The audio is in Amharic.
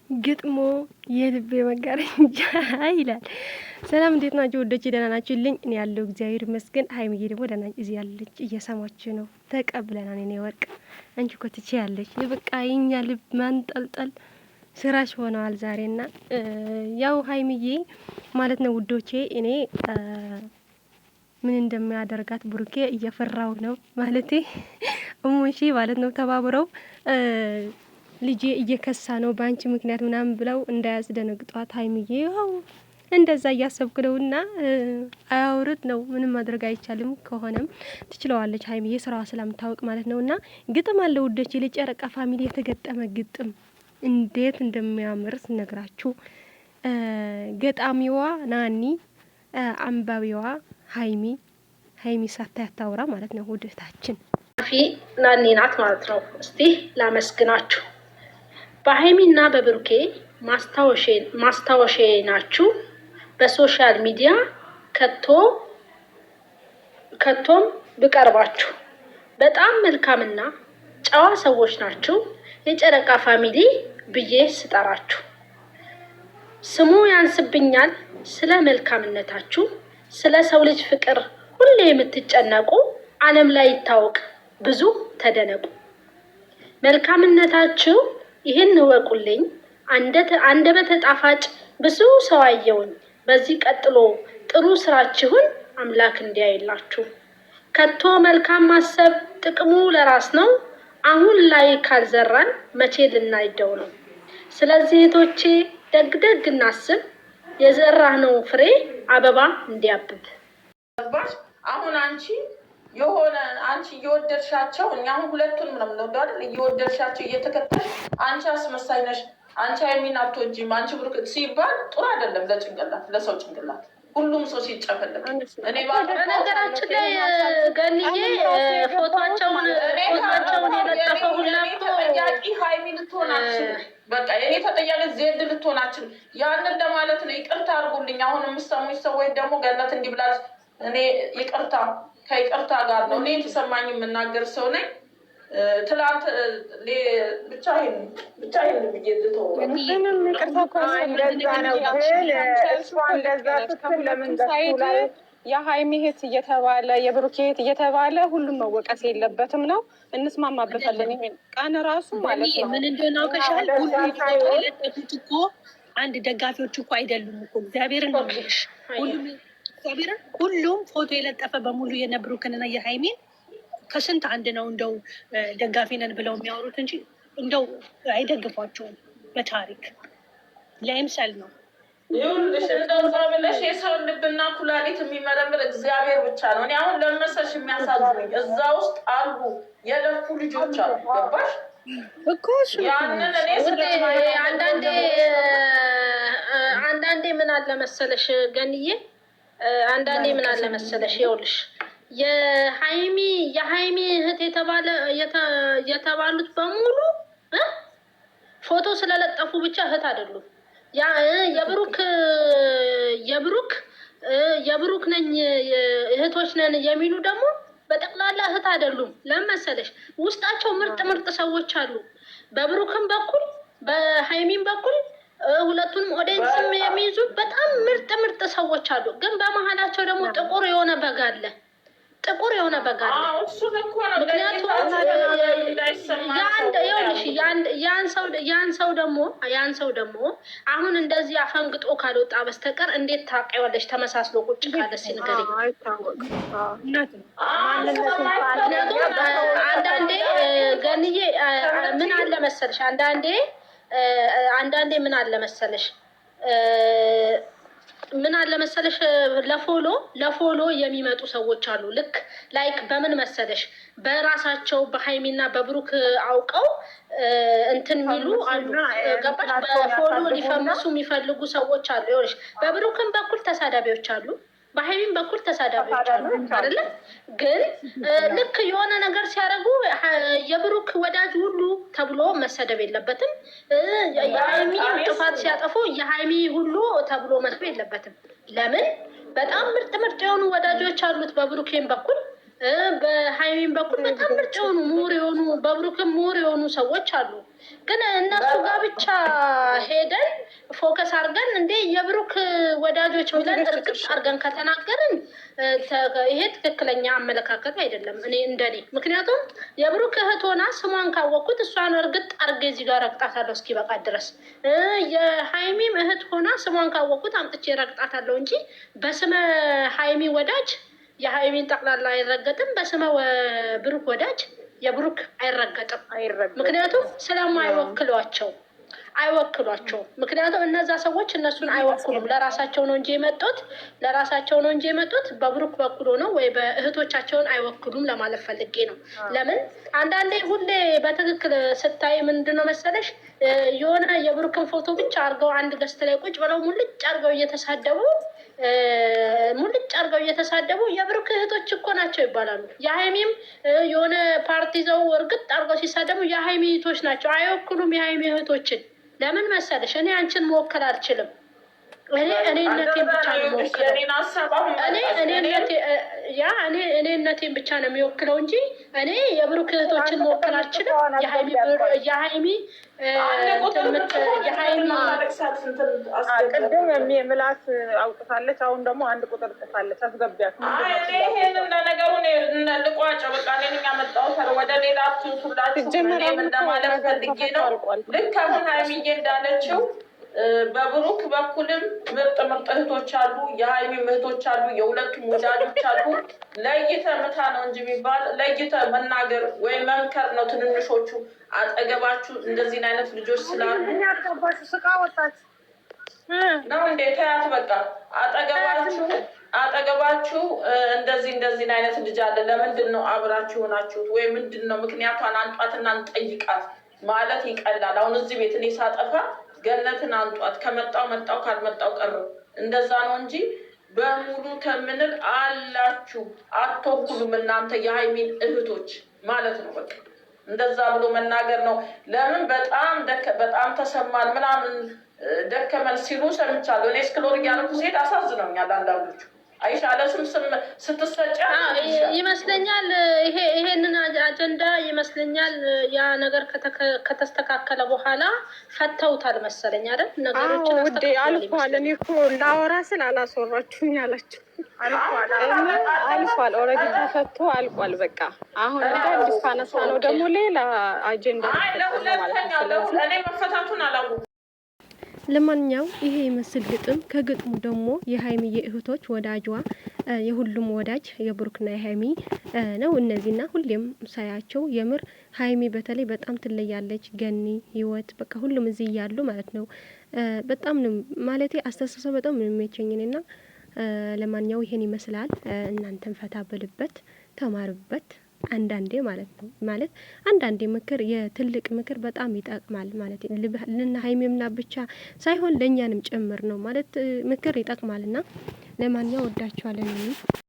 ግጥሞ የልቤ መጋረጃ ይላል። ሰላም እንዴት ናችሁ ወዶቼ? ደህና ናችሁልኝ? እኔ ያለው እግዚአብሔር ይመስገን። ሀይሚዬ ደግሞ ደህና እዚህ ያለች እየሰማችሁ ነው። ተቀብለናል። እኔ ወርቅ አንቺ እኮ ትችያለሽ። በቃ የኛ ልብ ማንጠልጠል ስራሽ ሆነዋል ዛሬና ያው ሀይሚዬ ማለት ነው ውዶቼ። እኔ ምን እንደሚያደርጋት ብሩኬ እየፈራው ነው ማለቴ እሙሺ ማለት ነው ተባብረው ልጄ እየከሳ ነው በአንቺ ምክንያት ምናምን ብለው እንዳያስደነግጧት ሀይሚዬ ያው እንደዛ እያሰብኩ ነውና አያውርት ነው ምንም ማድረግ አይቻልም። ከሆነም ትችለዋለች ሀይሚዬ ስራዋ ስለምታወቅ ማለት ነውና ግጥም አለ ውዶቼ። ለጨረቃ ፋሚሊ የተገጠመ ግጥም እንዴት እንደሚያምር ስነግራችሁ ገጣሚዋ ናኒ አንባቢዋ ሀይሚ ሳታያታውራ ማለት ነው ውድታችን ናኒ ናት ማለት ነው። እስቲ ላመስግናችሁ። በሀይሚና በብሩኬ ማስታወሻ ናችሁ። በሶሻል ሚዲያ ከቶም ብቀርባችሁ በጣም መልካምና ጨዋ ሰዎች ናችሁ። የጨረቃ ፋሚሊ ብዬ ስጠራችሁ ስሙ ያንስብኛል። ስለ መልካምነታችሁ፣ ስለ ሰው ልጅ ፍቅር ሁሌ የምትጨነቁ ዓለም ላይ ይታወቅ ብዙ ተደነቁ። መልካምነታችሁ ይህን እወቁልኝ። አንደበተ ጣፋጭ ብዙ ሰው አየውኝ። በዚህ ቀጥሎ ጥሩ ስራችሁን አምላክ እንዲያይላችሁ። ከቶ መልካም ማሰብ ጥቅሙ ለራስ ነው። አሁን ላይ ካልዘራን መቼ ልናይደው ነው? ስለዚህ እህቶቼ ደግደግ እናስብ። የዘራነው ፍሬ አበባ እንዲያብብ። አሁን አንቺ እየወደድሻቸው እኛ አሁን ሁለቱንም ነው የምንወደው አይደል? እየወደድሻቸው እየተከተልሽ አንቺ አስመሳይ ነሽ፣ አንቺ ሀይሚን አትወጂም፣ አንቺ ብሩክ ሲባል ጥሩ አይደለም ለጭንቅላት፣ ለሰው ጭንቅላት። ሁሉም ሰው ሲጨፈልቅ እኔ በነገራችን ላይ ገንዬ ፎቶቸውን የለጠፈው ሁላ ተጠያቂ ሀይሚ ልትሆን አትችልም። በቃ የኔ ተጠያቂ ዜድ ልትሆን አትችልም። ያንን ለማለት ነው። ይቅርታ አድርጉልኝ። አሁን የምሰሙኝ ሰዎች ደግሞ ገነት እንዲህ ብላለች። እኔ ይቅርታ ከይቅርታ ጋር ነው እኔ የተሰማኝ የምናገር ሰው ነኝ። ትላንት ብቻ ይሄን ብዬ ምንም ይቅርታ እኮ እንደዛ ነው። ግን እሷ እንደዛ ስትል ለምን ላይ የሀይሚ እህት እየተባለ የብሩክ እህት እየተባለ ሁሉም መወቀስ የለበትም ነው። እንስማማበታለን። ይሄን ቀን ራሱ ማለት ነው ምን እንደሆነ አውቀሻል። ሁሉም የለጠፉት እኮ አንድ ደጋፊዎች እኮ አይደሉም እኮ እግዚአብሔርን ነው የሚልሽ። ሁሉም ፎቶ የለጠፈ በሙሉ የነብሩክንና የሀይሚን ከስንት አንድ ነው እንደው ደጋፊ ነን ብለው የሚያወሩት እንጂ እንደው አይደግፏቸውም። በታሪክ ለምሳሌ ነው ይኸውልሽ እንደዛ ብለሽ የሰውን ልብና ኩላሊት የሚመረምር እግዚአብሔር ብቻ ነው። እኔ አሁን ለመሰልሽ የሚያሳዝኑኝ እዛ ውስጥ አሉ የለፉ ልጆች አሉ። ገባሽ እኮ ያንን እኔ አንዳንዴ ምን አለ መሰለሽ ገንዬ፣ አንዳንዴ ምን አለ መሰለሽ ይኸውልሽ የሀይሚ እህት የተባሉት በሙሉ ፎቶ ስለለጠፉ ብቻ እህት አይደሉም። የብሩክ ነኝ እህቶች ነን የሚሉ ደግሞ በጠቅላላ እህት አይደሉም። ለምን መሰለሽ ውስጣቸው ምርጥ ሰዎች አሉ። በብሩክም በኩል በሀይሚም በኩል ሁለቱንም ኦዲየንስም የሚይዙ በጣም ምርጥ ሰዎች አሉ። ግን በመሀላቸው ደግሞ ጥቁር የሆነ በግ አለ። ምክንያቱም ያን ሰው ደግሞ አሁን እንደዚህ አፈንግጦ ካልወጣ በስተቀር እንዴት ታውቂዋለሽ? ተመሳስሎ ቁጭ ካለ ሲንገረኝ አንዳንዴ ገንዬ ምን አለ መሰለሽ አንዳንዴ ምን አለ መሰለሽ ለፎሎ የሚመጡ ሰዎች አሉ። ልክ ላይክ በምን መሰለሽ በራሳቸው በሀይሚና በብሩክ አውቀው እንትን ሚሉ አሉ። ገባሽ? በፎሎ ሊፈምሱ የሚፈልጉ ሰዎች አሉ። ይኸውልሽ በብሩክም በኩል ተሳዳቢዎች አሉ፣ በሀይሚን በኩል ተሳዳቢዎች አሉ አይደለ? ግን ልክ የሆነ ነገር ሲያደርጉ የብሩክ ወዳጅ ሁሉ ተብሎ መሰደብ የለበትም። የሀይሚ ጥፋት ሲያጠፉ የሀይሚ ሁሉ ተብሎ መስሎ የለበትም። ለምን? በጣም ምርጥ የሆኑ ወዳጆች አሉት በብሩኬን በኩል በሀይሚን በኩል በጣም ምርጥ የሆኑ ምሁር የሆኑ በብሩክም ምሁር የሆኑ ሰዎች አሉ። ግን እነሱ ጋር ብቻ ሄደን ፎከስ አድርገን እንዴ የብሩክ ወዳጆች ብለን እርግጥ አድርገን ከተናገርን ይሄ ትክክለኛ አመለካከት አይደለም፣ እኔ እንደኔ። ምክንያቱም የብሩክ እህት ሆና ስሟን ካወቅኩት እሷን እርግጥ አድርጌ እዚህ ጋር ረግጣታለሁ እስኪበቃ ድረስ። የሀይሚም እህት ሆና ስሟን ካወቅኩት አምጥቼ ረግጣታለሁ እንጂ በስመ ሀይሚ ወዳጅ የሀይሚን ጠቅላላ አይረገጥም፣ በስመ ብሩክ ወዳጅ የብሩክ አይረገጥም። ምክንያቱም ስለማይወክሏቸው አይወክሏቸውም። ምክንያቱም እነዛ ሰዎች እነሱን አይወክሉም። ለራሳቸው ነው እንጂ የመጡት በብሩክ በኩል ነው ወይ በእህቶቻቸውን አይወክሉም ለማለት ፈልጌ ነው። ለምን አንዳንዴ ሁሌ በትክክል ስታይ ምንድነው መሰለሽ የሆነ የብሩክን ፎቶ ብቻ አድርገው አንድ ገስት ላይ ቁጭ ብለው ሙልጭ አድርገው እየተሳደቡ የብሩክ እህቶች እኮ ናቸው ይባላሉ። የሀይሚም የሆነ ፓርቲ ይዘው እርግጥ አድርገው ሲሳደቡ የሀይሚ እህቶች ናቸው። አይወክሉም የሀይሚ እህቶችን። ለምን መሰለሽ እኔ አንቺን መወከል አልችልም። እኔነቴን ብቻ ነው የሚወክለው። እኔነቴን ብቻ ነው የሚወክለው እንጂ እኔ የብሩክ እህቶችን መወከል አልችልም። የሀይሚ ቅድም ምላስ አውጥታለች። አሁን ደግሞ አንድ ቁጥር ጥፋለች። አስገቢያት። ይሄንን ለነገሩ ልቋጭ በቃ እኔን ያመጣሁት ወደ ሌላ ትንሱላችሁ እንደማለት ፈልጌ ነው። ልክ አሁን ሀይሚዬ እንዳለችው በብሩክ በኩልም ምርጥ እህቶች አሉ፣ የሀይሚ እህቶች አሉ፣ የሁለቱም ወዳጆች አሉ። ለይተ ምታ ነው እንጂ የሚባል ለይተ መናገር ወይ መምከር ነው። ትንንሾቹ አጠገባችሁ እንደዚህ አይነት ልጆች ስላሉ ስቃ ወጣች ነው እንዴ? ተያት በቃ አጠገባችሁ እንደዚህ አይነት ልጅ አለ። ለምንድን ነው አብራችሁ ሆናችሁት? ወይ ምንድን ነው ምክንያቷን አንጧትና እንጠይቃት ማለት ይቀላል። አሁን እዚህ ቤት እኔ ሳጠፋ ገነትን አንጧት፣ ከመጣው መጣው ካልመጣው ቀረው። እንደዛ ነው እንጂ በሙሉ ከምንል አላችሁ አትወኩሉም እናንተ የሀይሚን እህቶች ማለት ነው። በቃ እንደዛ ብሎ መናገር ነው። ለምን በጣም ተሰማን ምናምን ደከመን ሲሉ ሰምቻለሁ። እኔ እስክሎር እያልኩ ሴት አሳዝነውኛል አንዳንዶቹ። አይሻለ ስም ስትሰጫ ይመስለኛል። ይሄንን አጀንዳ ይመስለኛል ያ ነገር ከተስተካከለ በኋላ ፈተውታል መሰለኝ አይደል? ነገሮችን አልፏል። እኔ እኮ ላወራ ስል አላስወራችሁኝ አላችሁ። አልፏል። ኦልሬዲ ተፈቶ አልቋል። በቃ አሁን እንደ ሳነሳ ነው ደግሞ ሌላ አጀንዳ እኔ መፈታቱን አላወኩም። ለማንኛው ይሄ ይመስል ግጥም ከግጥሙ ደግሞ የሀይሚዬ እህቶች ወዳጇ የሁሉም ወዳጅ የብሩክና የሀይሚ ነው። እነዚህና ሁሌም ሳያቸው የምር ሀይሚ በተለይ በጣም ትለያለች። ገኒ ህይወት በቃ ሁሉም እዚህ እያሉ ማለት ነው። በጣም ነው ማለቴ አስተሳሰብ በጣም ነው የሚመቸኝና ለማንኛው ይሄን ይመስላል። እናንተም ፈታ በልበት ተማሩበት። አንዳንዴ ማለት ነው ማለት አንዳንዴ ምክር የትልቅ ምክር በጣም ይጠቅማል ማለት ለና ሀይሚምና ብቻ ሳይሆን ለኛንም ጭምር ነው ማለት ምክር ይጠቅማልና ለማንኛው ወዳችኋለን።